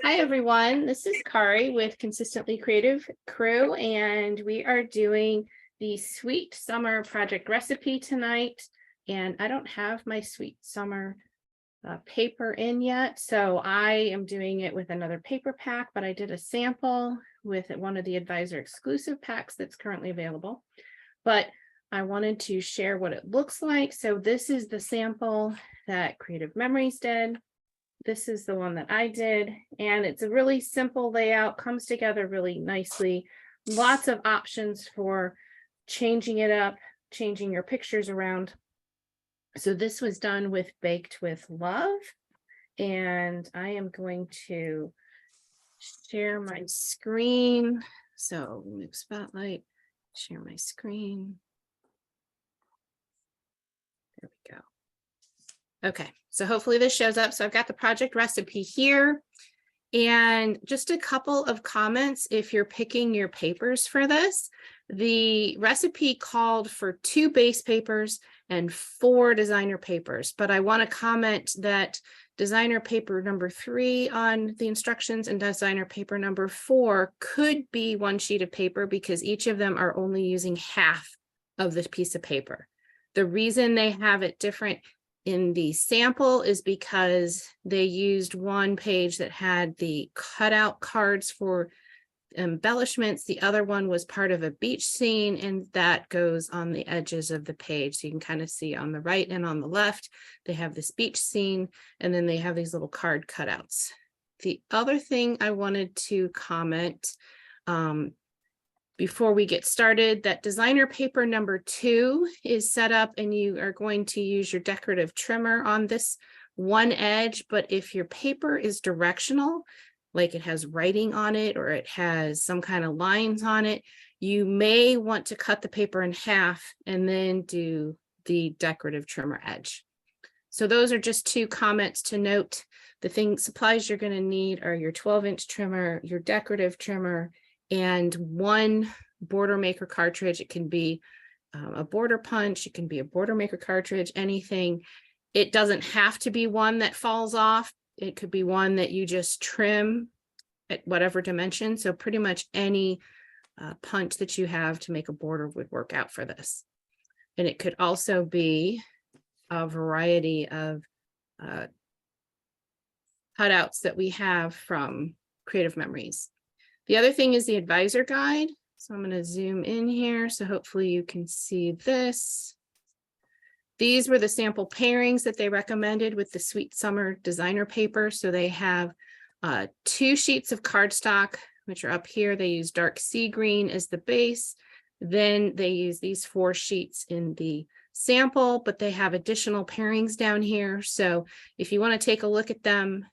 Hi, everyone. This is Kari with Consistently Creative Crew, and we are doing the Sweet Summer project recipe tonight. And I don't have my Sweet Summer paper in yet, so I am doing it with another paper pack, but I did a sample with one of the Advisor exclusive packs that's currently available. But I wanted to share what it looks like. So this is the sample that Creative Memories did. This is the one that I did, and it's a really simple layout, comes together really nicely. Lots of options for changing it up, changing your pictures around. So this was done with Baked with Love, and I am going to share my screen. So move spotlight, share my screen. There we go. Okay, so hopefully this shows up. So I've got the project recipe here, and just a couple of comments if you're picking your papers for this. The recipe called for 2 base papers and 4 designer papers, but I want to comment that designer paper number 3 on the instructions and designer paper number 4 could be 1 sheet of paper because each of them are only using half of this piece of paper. The reason they have it different in the sample is because they used 1 page that had the cutout cards for embellishments. The other one was part of a beach scene, and that goes on the edges of the page. So you can kind of see on the right and on the left, they have this beach scene, and then they have these little card cutouts. The other thing I wanted to comment before we get started, that designer paper number 2 is set up, and you are going to use your decorative trimmer on this one edge. But if your paper is directional, like it has writing on it or it has some kind of lines on it, you may want to cut the paper in half and then do the decorative trimmer edge. So those are just 2 comments to note. The supplies you're going to need are your 12-inch trimmer, your decorative trimmer, and 1 border maker cartridge. It can be a border punch, it can be a border maker cartridge, anything. It doesn't have to be one that falls off. It could be one that you just trim at whatever dimension. So pretty much any punch that you have to make a border would work out for this. And it could also be a variety of cutouts that we have from Creative Memories. The other thing is the advisor guide. So I'm going to zoom in here. So hopefully you can see this. These were the sample pairings that they recommended with the Sweet Summer designer paper. So they have 2 sheets of cardstock, which are up here. They use dark sea green as the base. Then they use these 4 sheets in the sample, but they have additional pairings down here. So if you want to take a look at them,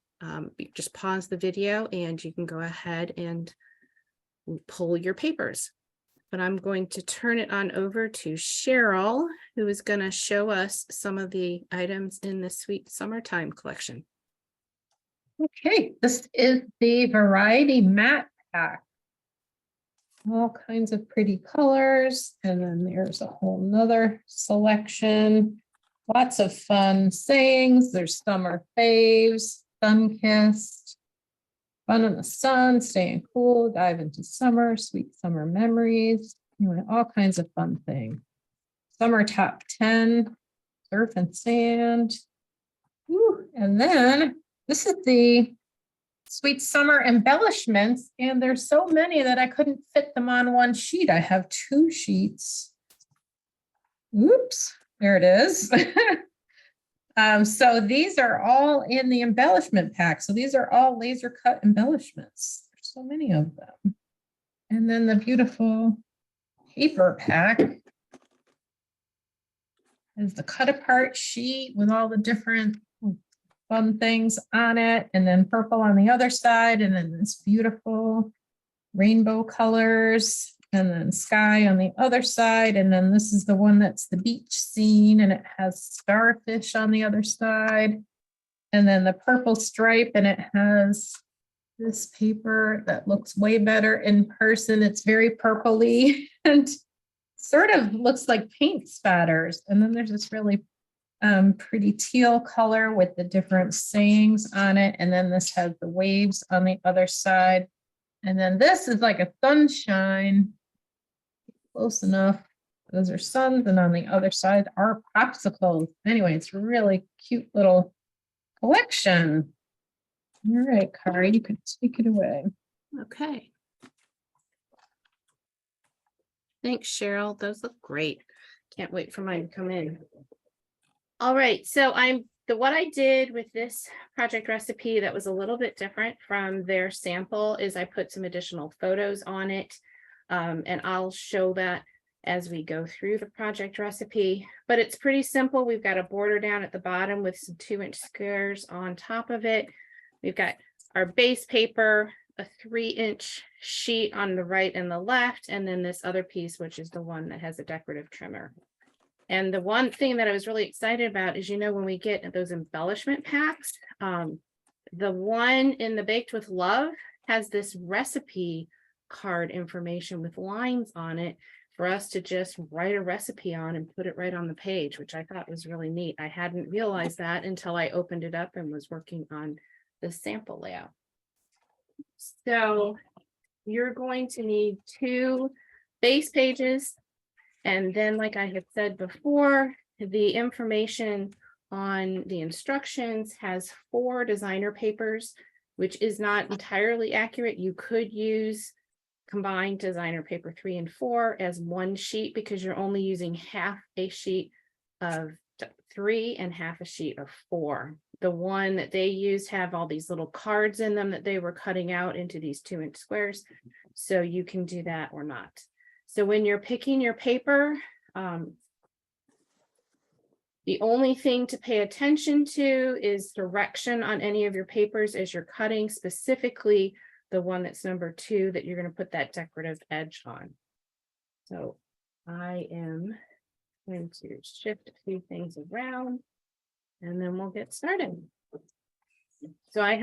just pause the video and you can go ahead and pull your papers. But I'm going to turn it on over to Cheryl, who is going to show us some of the items in the Sweet Summertime collection. Okay, this is the variety matte pack. All kinds of pretty colors. And then there's a whole nother selection. Lots of fun sayings. There's summer faves, sun-kissed, fun in the sun, staying cool, dive into summer, sweet summer memories. Anyway, all kinds of fun things. Summer top 10, surf and sand. Woo. And then this is the Sweet Summer embellishments, and there's so many that I couldn't fit them on 1 sheet. I have 2 sheets. Oops, there it is. So these are all in the embellishment pack. So these are all laser cut embellishments. There's so many of them. And then the beautiful paper pack is the cut apart sheet with all the different fun things on it. And then purple on the other side. And then this beautiful rainbow colors. And then sky on the other side. And then this is the one that's the beach scene, and it has starfish on the other side. And then the purple stripe, and it has this paper that looks way better in person. It's very purpley and sort of looks like paint spatters. And then there's this really pretty teal color with the different sayings on it. And then this has the waves on the other side. And then this is like a sunshine. Close enough. Those are suns, and on the other side are popsicles. Anyway, it's a really cute little collection. All right, Kari, you can take it away. Okay. Thanks, Cheryl. Those look great. Can't wait for mine to come in. All right, so what I did with this project recipe that was a little bit different from their sample is I put some additional photos on it. And I'll show that as we go through the project recipe, but it's pretty simple. We've got a border down at the bottom with some 2-inch squares on top of it. We've got our base paper, a 3-inch sheet on the right and the left, and then this other piece, which is the one that has a decorative trimmer. And the one thing that I was really excited about is, when we get those embellishment packs, the one in the Baked with Love has this recipe card information with lines on it for us to just write a recipe on and put it right on the page, which I thought was really neat. I hadn't realized that until I opened it up and was working on the sample layout. So you're going to need 2 base pages. And then, like I had said before, the information on the instructions has 4 designer papers, which is not entirely accurate. You could use combined designer paper 3 and 4 as one sheet because you're only using half a sheet of 3 and half a sheet of 4. The one that they used have all these little cards in them that they were cutting out into these 2-inch squares. So you can do that or not. So when you're picking your paper, the only thing to pay attention to is direction on any of your papers as you're cutting, specifically the one that's number 2 that you're going to put that decorative edge on. So I am going to shift a few things around and then we'll get started. So I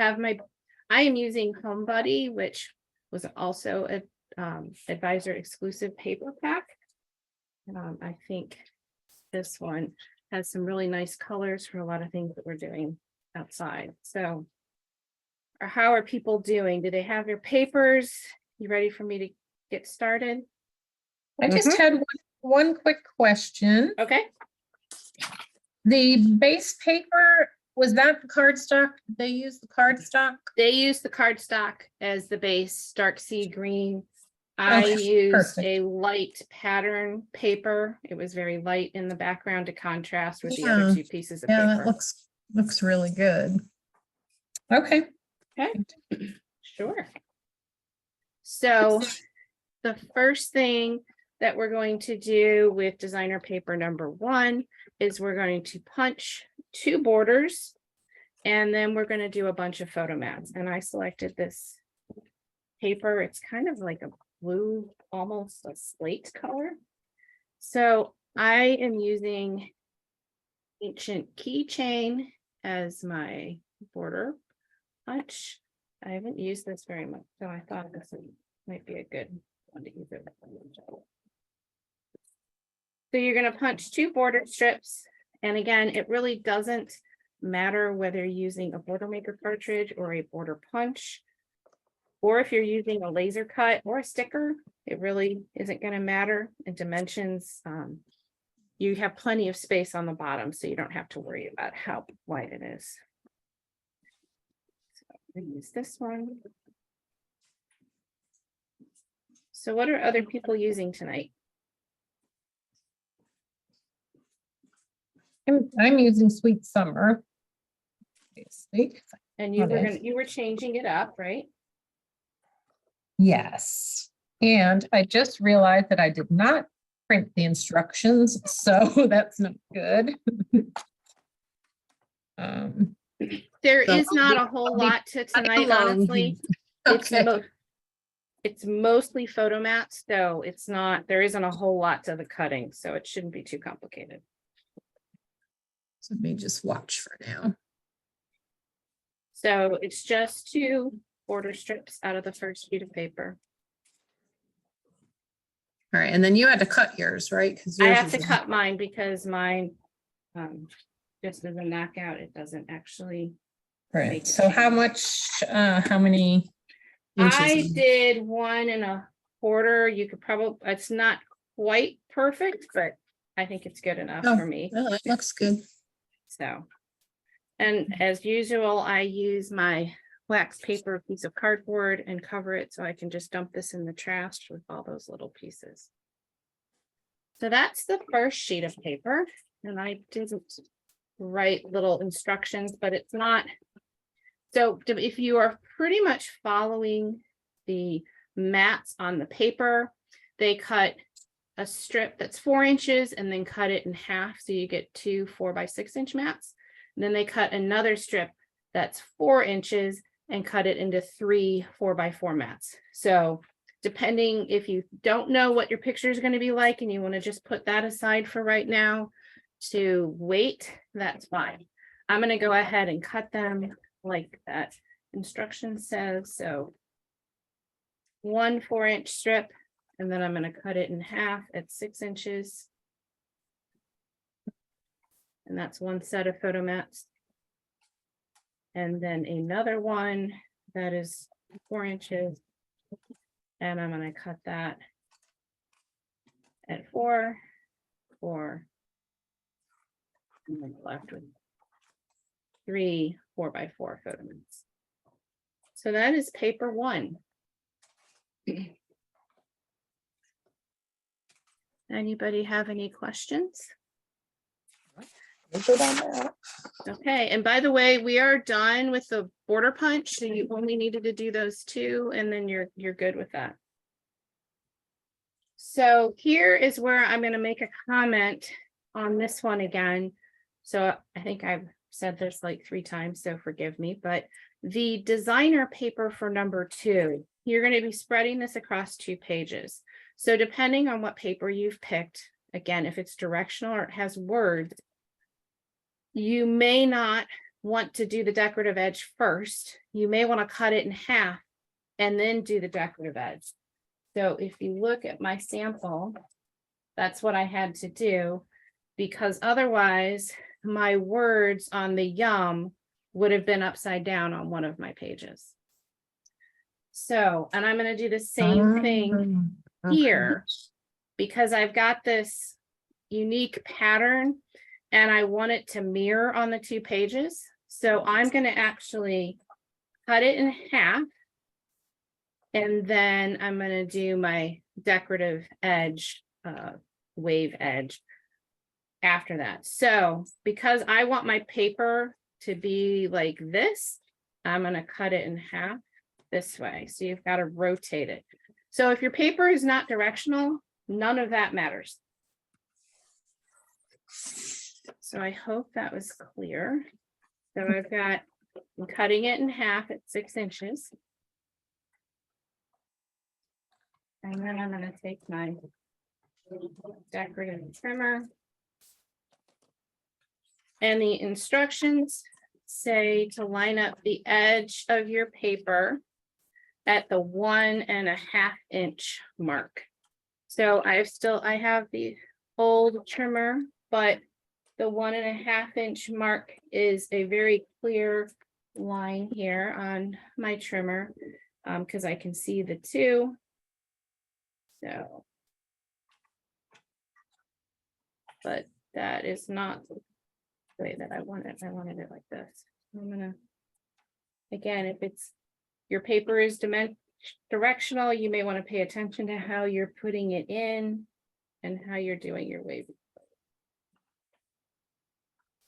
am using Home Buddy, which was also a advisor exclusive paper pack. I think this one has some really nice colors for a lot of things that we're doing outside. So how are people doing? Do they have their papers? You ready for me to get started? I just had one quick question. Okay. The base paper, was that the cardstock? Did they use the cardstock? They use the cardstock as the base, dark sea green. I Okay, used perfect. a light pattern paper. It was very light in the background to contrast with the other 2 pieces of Yeah, paper. that looks really good. Okay. Okay, sure. So the first thing that we're going to do with designer paper number 1 is we're going to punch 2 borders, and then we're going to do a bunch of photo mats. And I selected this paper. It's kind of like a blue, almost a slate color. So I am using Ancient Keychain as my border punch. I haven't used this very much, so I thought this might be a good one to use it. So you're going to punch 2 border strips. And again, it really doesn't matter whether you're using a border maker cartridge or a border punch, or if you're using a laser cut or a sticker, it really isn't going to matter in dimensions. You have plenty of space on the bottom, so you don't have to worry about how wide it is. So I'm gonna use this one. So what are other people using tonight? I'm using Sweet Summer. Obviously. And you were changing it up, right? Yes. And I just realized that I did not print the instructions, so that's not good. There So is not a whole lot to tonight, honestly. Okay. It's mostly photo mats, so there isn't a whole lot to the cutting, so it shouldn't be too complicated. So let me just watch for now. So it's just 2 border strips out of the first sheet of paper. All right, and then you had to cut yours, right? Because I have to cut mine because mine just as a knockout. It doesn't actually. Right, Make a so how change. much, how many I inches? did 1.25. You could probably, it's not quite perfect, but I think it's good enough Oh, for me. well, it looks good. So, and as usual, I use my wax paper piece of cardboard and cover it so I can just dump this in the trash with all those little pieces. So that's the first sheet of paper, and I didn't write little instructions, but it's not. So if you are pretty much following the mats on the paper, they cut a strip that's 4 inches and then cut it in half. So you get 2 4x6 mats. And then they cut another strip that's 4 inches and cut it into 3 4x4 mats. So depending if you don't know what your picture is going to be like and you want to just put that aside for right now to wait, that's fine. I'm going to go ahead and cut them like that instruction says. So 1 4-inch strip, and then I'm going to cut it in half at 6 inches. And that's one set of photo mats. And then another one that is 4 inches. And I'm going to cut that at 4, 4. And then left with 3 4x4 photo mats. So that is paper 1. Anybody have any questions? Okay, and by the way, we are done with the border punch, so you only needed to do those 2, and then you're good with that. So here is where I'm going to make a comment on this one again. So I think I've said this like 3 times, so forgive me, but the designer paper for number 2, you're going to be spreading this across 2 pages. So depending on what paper you've picked, again, if it's directional or it has words, you may not want to do the decorative edge first. You may want to cut it in half and then do the decorative edge. So if you look at my sample, that's what I had to do, because otherwise my words on the yum would have been upside down on one of my pages. So, and I'm going to do the same thing here, because I've got this unique pattern and I want it to mirror on the 2 pages. So I'm going to actually cut it in half. And then I'm going to do my decorative edge, wave edge after that. So because I want my paper to be like this, I'm going to cut it in half this way. So you've got to rotate it. So if your paper is not directional, none of that matters. So I hope that was clear. So I'm cutting it in half at 6 inches. And then I'm going to take my decorative trimmer. And the instructions say to line up the edge of your paper at the 1.5 inch mark. So I have the old trimmer, but the 1.5 inch mark is a very clear line here on my trimmer, because I can see the 2. So, but that is not the way that I want it. I wanted it like this. I'm gonna, again, if it's your paper is directional, you may want to pay attention to how you're putting it in and how you're doing your wave.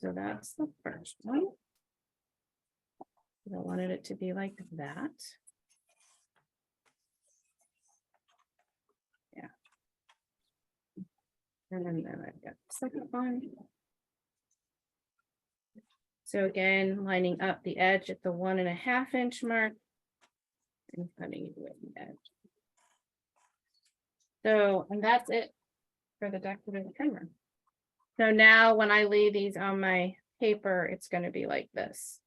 So that's the first one. I wanted it to be like that. Yeah. And then I've got the second one. So again, lining up the edge at the 1.5 inch mark and cutting it with the edge. So, and that's it for the decorative trimmer. So now when I lay these on my paper, it's going to be like this.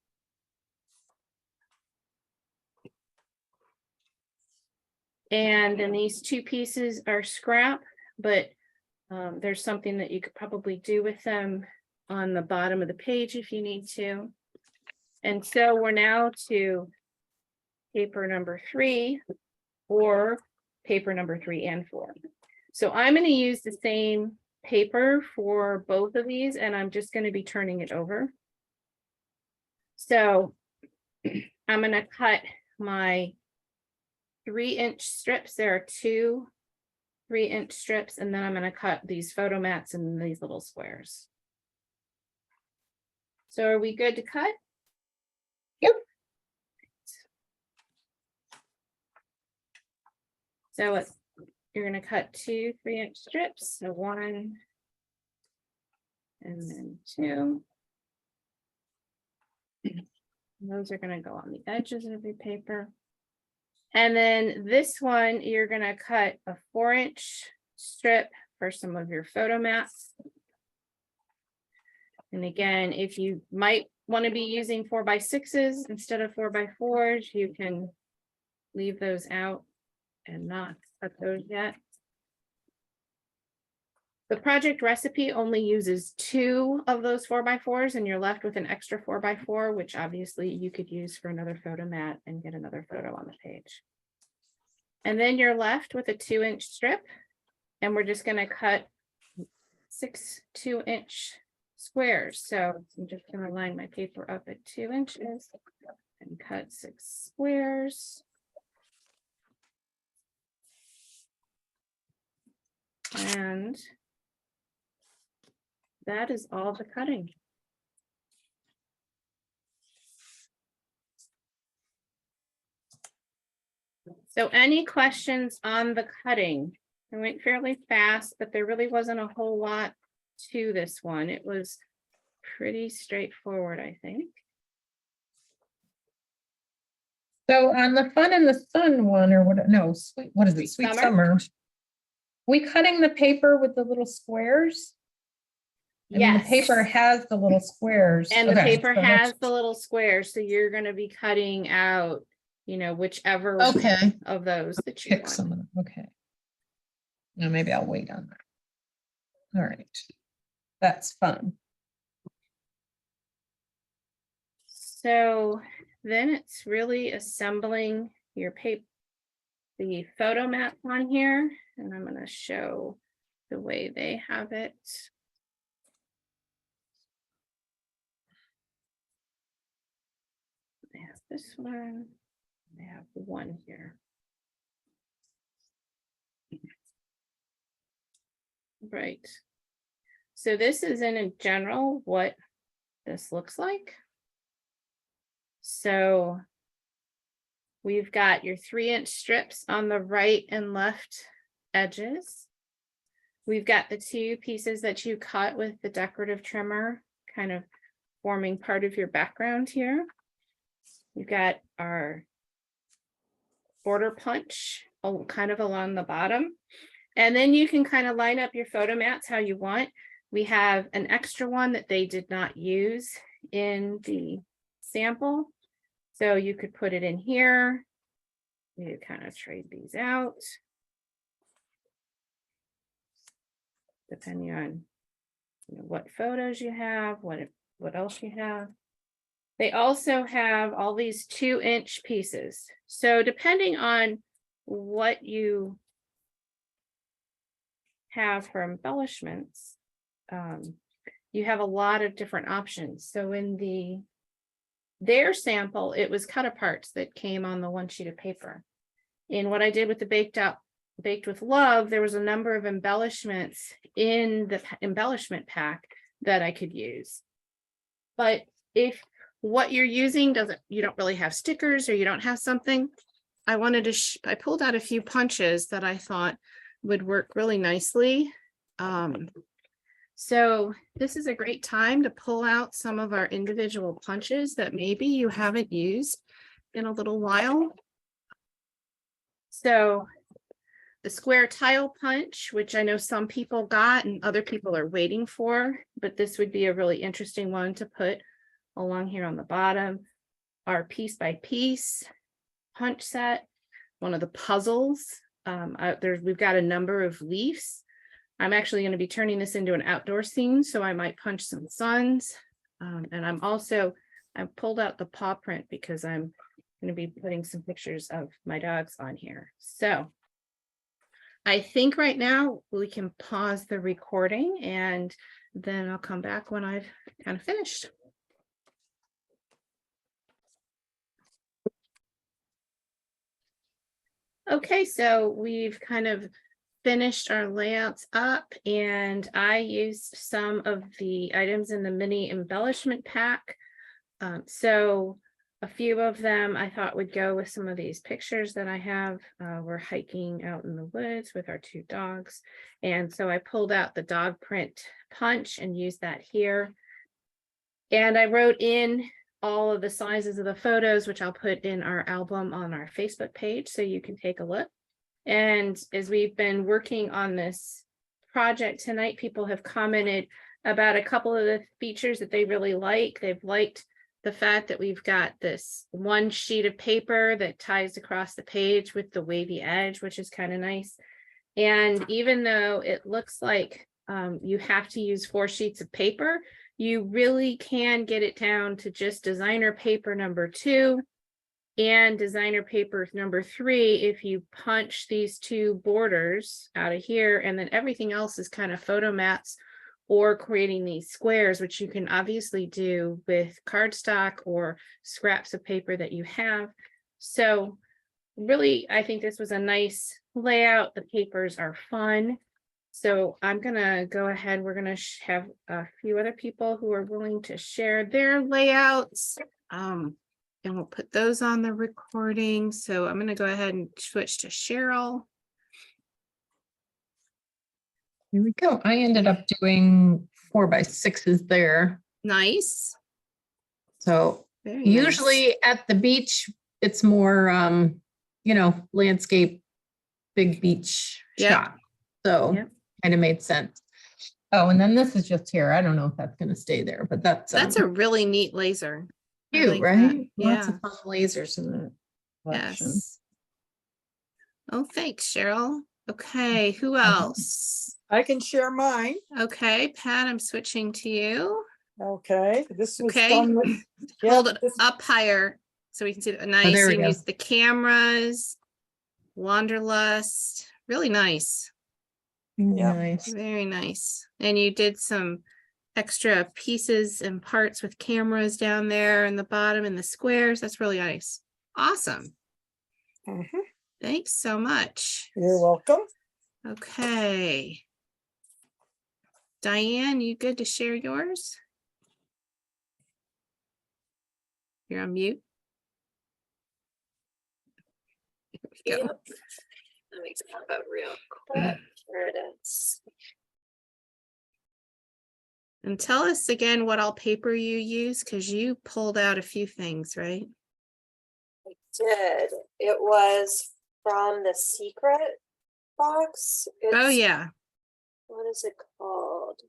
And then these 2 pieces are scrap, but there's something that you could probably do with them on the bottom of the page if you need to. And so we're now to paper number 3 or paper number 3 and 4. So I'm going to use the same paper for both of these, and I'm just going to be turning it over. So I'm going to cut my 3-inch strips. There are 2 3-inch strips, and then I'm going to cut these photo mats in these little squares. So are we good to cut? Yep. So you're going to cut 2 3-inch strips. So 1 and then 2. And those are going to go on the edges of your paper. And then this one, you're going to cut a 4-inch strip for some of your photo mats. And again, if you might want to be using 4x6s instead of 4x4s, you can leave those out and not cut those yet. The project recipe only uses 2 of those 4x4s, and you're left with an extra 4x4, which obviously you could use for another photo mat and get another photo on the page. And then you're left with a 2-inch strip, and we're just going to cut 6 2-inch squares. So I'm just going to line my paper up at 2 inches and cut 6 squares. And that is all the cutting. So any questions on the cutting? I went fairly fast, but there really wasn't a whole lot to this one. It was pretty straightforward, I think. So on the Fun in the Sun one, or what, no, sweet, what is it? Sweet Summer. We cutting the paper with the little squares? I mean, the paper has the little squares. And the paper has the little squares. So you're going to be cutting out, you know, whichever of those that you pick want. some of them. Okay. Now maybe I'll wait on that. All right. That's fun. So then it's really assembling your paper, the photo map on here, and I'm going to show the way they have it. They have this one. They have the one here. Right. So this is in general what this looks like. So we've got your 3-inch strips on the right and left edges. We've got the 2 pieces that you cut with the decorative trimmer, kind of forming part of your background here. We've got our border punch kind of along the bottom. And then you can kind of line up your photo mats how you want. We have an extra one that they did not use in the sample. So you could put it in here. You kind of trade these out, depending on what photos you have, what else you have. They also have all these 2-inch pieces. So depending on what you have for embellishments, you have a lot of different options. So in their sample, it was cut aparts that came on the 1 sheet of paper. In what I did with the Baked with Love, there was a number of embellishments in the embellishment pack that I could use. But if what you're using you don't really have stickers, or you don't have something, I wanted to I pulled out a few punches that I thought would work really nicely. So this is a great time to pull out some of our individual punches that maybe you haven't used in a little while. So the square tile punch, which I know some people got and other people are waiting for, but this would be a really interesting one to put along here on the bottom. Our piece by piece punch set, one of the puzzles. We've got a number of leaves I'm actually going to be turning this into an outdoor scene, so I might punch some suns. And I pulled out the paw print because I'm going to be putting some pictures of my dogs on here. So I think right now we can pause the recording and then I'll come back when I've kind of finished. Okay, so we've kind of finished our layouts up, and I used some of the items in the mini embellishment pack. So a few of them I thought would go with some of these pictures that I have. We're hiking out in the woods with our 2 dogs. And so I pulled out the dog print punch and used that here. And I wrote in all of the sizes of the photos, which I'll put in our album on our Facebook page so you can take a look. And as we've been working on this project tonight, people have commented about a couple of the features that they really like. They've liked the fact that we've got this one sheet of paper that ties across the page with the wavy edge, which is kind of nice. And even though it looks like you have to use 4 sheets of paper, you really can get it down to just designer paper number 2 and designer paper number 3 if you punch these 2 borders out of here, and then everything else is kind of photo mats or creating these squares, which you can obviously do with cardstock or scraps of paper that you have. So really, I think this was a nice layout. The papers are fun. So I'm gonna go ahead. We're gonna have a few other people who are willing to share their layouts. And we'll put those on the recording. So I'm gonna go ahead and switch to Cheryl. Here we go. I ended up doing 4x6s there. Nice. So Very nice. usually at the beach, it's more, landscape, big beach Yep. shot. So Yep. kind of made sense. Oh, and then this is just here. I don't know if that's going to stay there, but that's a really neat laser. I cute, like right? that. Lots Yeah. of fun lasers in that collection. Yes. Oh, thanks, Cheryl. Okay, who else? I can share mine. Okay, Pat, I'm switching to you. Okay, this was Okay. done with. Hold Yep, it this- up higher so we can see. Nice. there we You go. use the cameras, Wanderlust. Really nice. Yeah. Nice. Very nice. And you did some extra pieces and parts with cameras down there in the bottom and the squares. That's really nice. Awesome. Mhm. Thanks so much. You're welcome. Okay. Diane, you good to share yours? You're on mute. Here we go. Yep. Let me talk about real quick. Here it is. And tell us again what all paper you use, because you pulled out a few things, right? I did. It was from the secret box. Oh, It's- yeah. What is it called?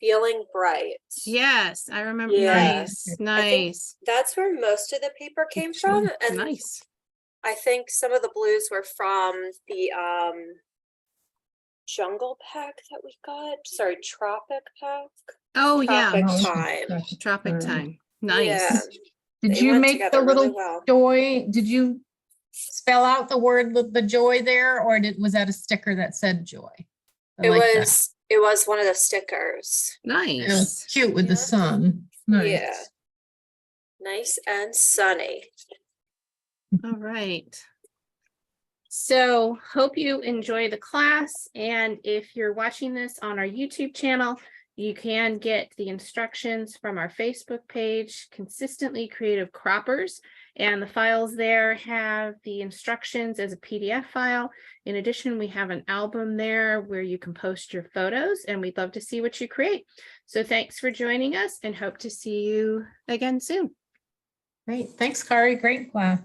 Feeling Bright. Yes, I remember. Yeah. Nice, nice, That's where most of the paper came from. And nice. I think some of the blues were from the jungle pack that we got. Sorry, tropic pack. Oh, yeah. Tropic Oh, time. Tropic time. Yeah. Nice. Did They you went make together the really little well. joy? Did you spell out the word the joy there, or was that a sticker that said joy? I It like that. was one of the stickers. It was Nice. cute with the Yeah. sun. Nice. Yeah. Nice and sunny. All right. So hope you enjoy the class. And if you're watching this on our YouTube channel, you can get the instructions from our Facebook page, Consistently Creative Croppers. And the files there have the instructions as a PDF file. In addition, we have an album there where you can post your photos, and we'd love to see what you create. So thanks for joining us and hope to see you again soon. Great. Thanks, Kari. Great class.